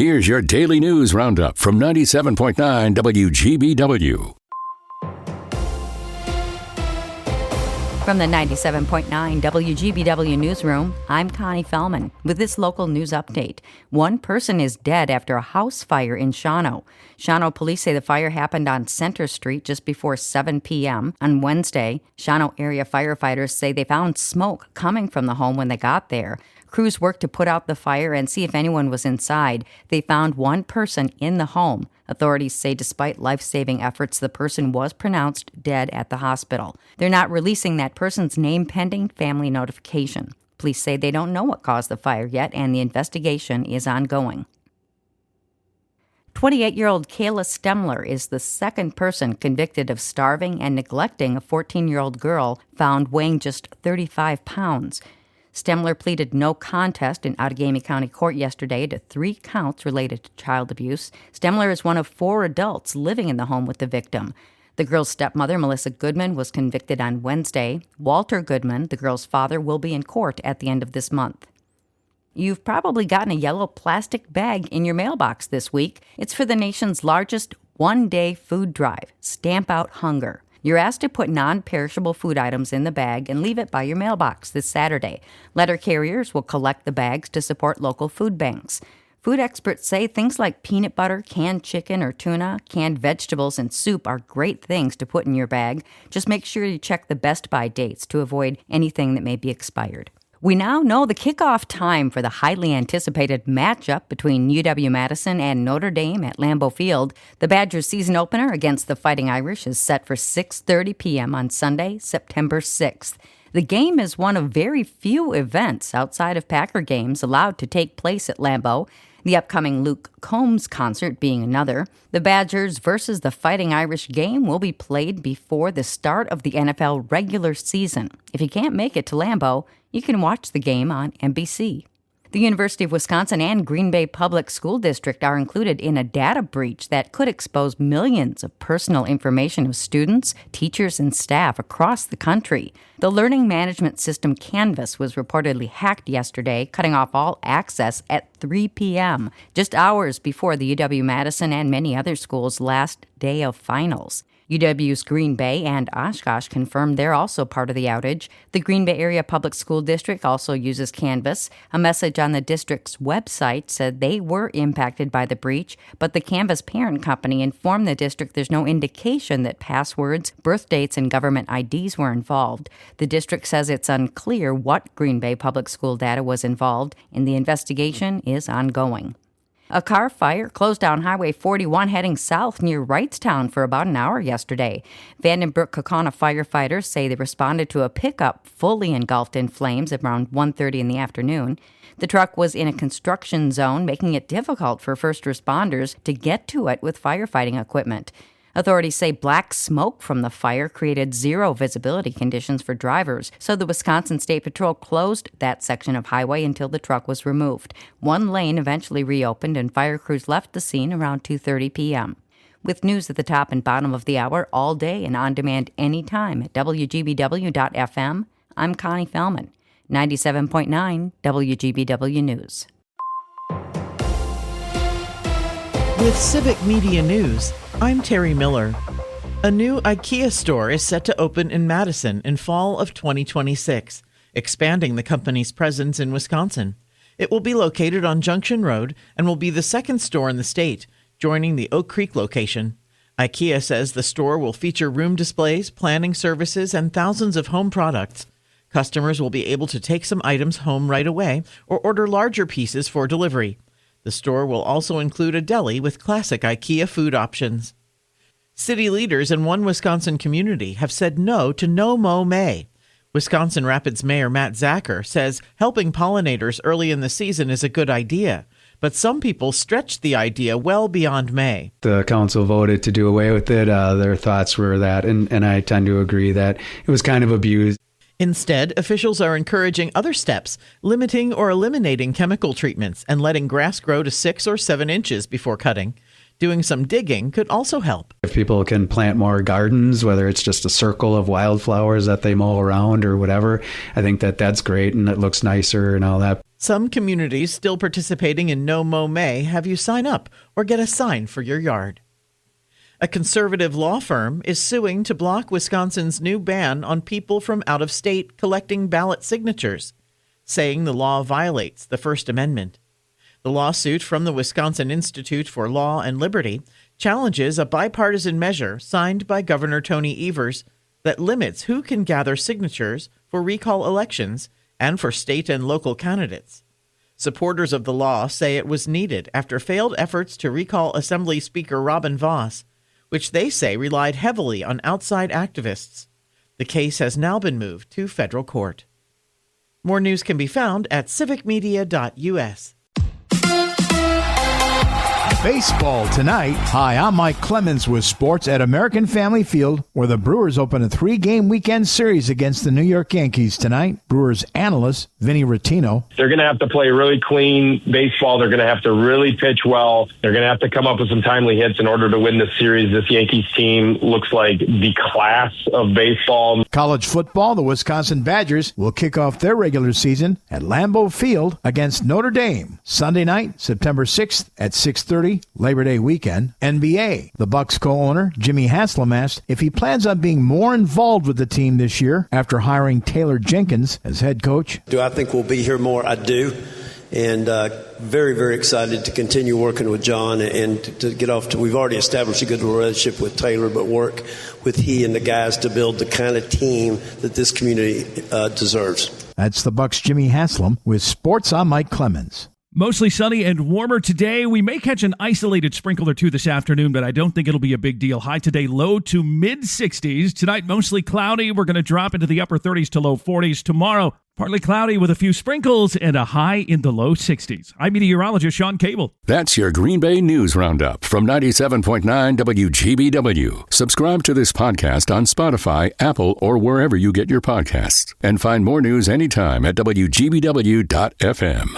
Here's your daily news roundup from 97.9 WGBW. From the 97.9 WGBW newsroom, I'm Connie Fellman with this local news update. One person is dead after a house fire in Shawano. Shawano police say the fire happened on Center Street just before 7 p.m. on Wednesday. Shawano area firefighters say they found smoke coming from the home when they got there. Crews worked to put out the fire and see if anyone was inside. They found one person in the home. Authorities say despite life-saving efforts, the person was pronounced dead at the hospital. They're not releasing that person's name pending family notification. Police say they don't know what caused the fire yet, and the investigation is ongoing. 28-year-old Kayla Stemler is the second person convicted of starving and neglecting a 14-year-old girl found weighing just 35 pounds. Stemler pleaded no contest in Outagamie County Court yesterday to 3 counts related to child abuse. Stemler is one of 4 adults living in the home with the victim. The girl's stepmother, Melissa Goodman, was convicted on Wednesday. Walter Goodman, the girl's father, will be in court at the end of this month. You've probably gotten a yellow plastic bag in your mailbox this week. It's for the nation's largest one-day food drive, Stamp Out Hunger. You're asked to put non-perishable food items in the bag and leave it by your mailbox this Saturday. Letter carriers will collect the bags to support local food banks. Food experts say things like peanut butter, canned chicken or tuna, canned vegetables, and soup are great things to put in your bag. Just make sure you check the best by dates to avoid anything that may be expired. We now know the kickoff time for the highly anticipated matchup between UW-Madison and Notre Dame at Lambeau Field. The Badgers' season opener against the Fighting Irish is set for 6:30 p.m. on Sunday, September 6th. The game is one of very few events outside of Packer games allowed to take place at Lambeau, the upcoming Luke Combs concert being another. The Badgers versus the Fighting Irish game will be played before the start of the NFL regular season. If you can't make it to Lambeau, you can watch the game on NBC. The University of Wisconsin and Green Bay Public School District are included in a data breach that could expose millions of personal information of students, teachers, and staff across the country. The learning management system Canvas was reportedly hacked yesterday, cutting off all access at 3 p.m., just hours before the UW-Madison and many other schools' last day of finals. UW's Green Bay and Oshkosh confirmed they're also part of the outage. The Green Bay Area Public School District also uses Canvas. A message on the district's website said they were impacted by the breach, but the Canvas parent company informed the district there's no indication that passwords, birth dates, and government IDs were involved. The district says it's unclear what Green Bay Public School data was involved, and the investigation is ongoing. A car fire closed down Highway 41 heading south near Wrightstown for about an hour yesterday. Vandenbroek-Kaukauna firefighters say they responded to a pickup fully engulfed in flames around 1:30 in the afternoon. The truck was in a construction zone, making it difficult for first responders to get to it with firefighting equipment. Authorities say black smoke from the fire created zero visibility conditions for drivers, so the Wisconsin State Patrol closed that section of highway until the truck was removed. One lane eventually reopened, and fire crews left the scene around 2:30 p.m. With news at the top and bottom of the hour all day and on demand anytime at WGBW.FM, I'm Connie Fellman, 97.9 WGBW News. With Civic Media News, I'm Terry Miller. A new IKEA store is set to open in Madison in fall of 2026, expanding the company's presence in Wisconsin. It will be located on Junction Road and will be the second store in the state, joining the Oak Creek location. IKEA says the store will feature room displays, planning services, and thousands of home products. Customers will be able to take some items home right away or order larger pieces for delivery. The store will also include a deli with classic IKEA food options. City leaders in one Wisconsin community have said no to No Mow May. Wisconsin Rapids Mayor Matt Zacher says helping pollinators early in the season is a good idea, but some people stretched the idea well beyond May. The council voted to do away with it. Their thoughts were that, and I tend to agree that it was kind of abused. Instead, officials are encouraging other steps, limiting or eliminating chemical treatments and letting grass grow to 6 or 7 inches before cutting. Doing some digging could also help. If people can plant more gardens, whether it's just a circle of wildflowers that they mow around or whatever, I think that that's great and it looks nicer and all that. Some communities still participating in No Mow May have you sign up or get a sign for your yard. A conservative law firm is suing to block Wisconsin's new ban on people from out of state collecting ballot signatures, saying the law violates the First Amendment. The lawsuit from the Wisconsin Institute for Law and Liberty challenges a bipartisan measure signed by Governor Tony Evers that limits who can gather signatures for recall elections and for state and local candidates. Supporters of the law say it was needed after failed efforts to recall Assembly Speaker Robin Vos, which they say relied heavily on outside activists. The case has now been moved to federal court. More news can be found at civicmedia.us. Baseball tonight. Hi, I'm Mike Clemens with sports at American Family Field, where the Brewers open a 3-game weekend series against the New York Yankees tonight. Brewers analyst Vinny Rottino. They're going to have to play really clean baseball. They're going to have to really pitch well. They're going to have to come up with some timely hits in order to win this series. This Yankees team looks like the class of baseball. College football, the Wisconsin Badgers will kick off their regular season at Lambeau Field against Notre Dame. Sunday night, September 6th at 6:30. Labor Day weekend. NBA. The Bucks co-owner Jimmy Haslam asked if he plans on being more involved with the team this year after hiring Taylor Jenkins as head coach. Do I think we'll be here more? I do. And very, very excited to continue working with John and to get off to, we've already established a good relationship with Taylor, but work with he and the guys to build the kind of team that this community deserves. That's the Bucks' Jimmy Haslam with sports. I'm Mike Clemens. Mostly sunny and warmer today. We may catch an isolated sprinkle or two this afternoon, but I don't think it'll be a big deal. High today, low to mid-60s. Tonight, mostly cloudy. We're going to drop into the upper 30s to low 40s. Tomorrow, partly cloudy with a few sprinkles and a high in the low 60s. I'm meteorologist Sean Cable. That's your Green Bay News Roundup from 97.9 WGBW. Subscribe to this podcast on Spotify, Apple, or wherever you get your podcasts. And find more news anytime at WGBW.FM.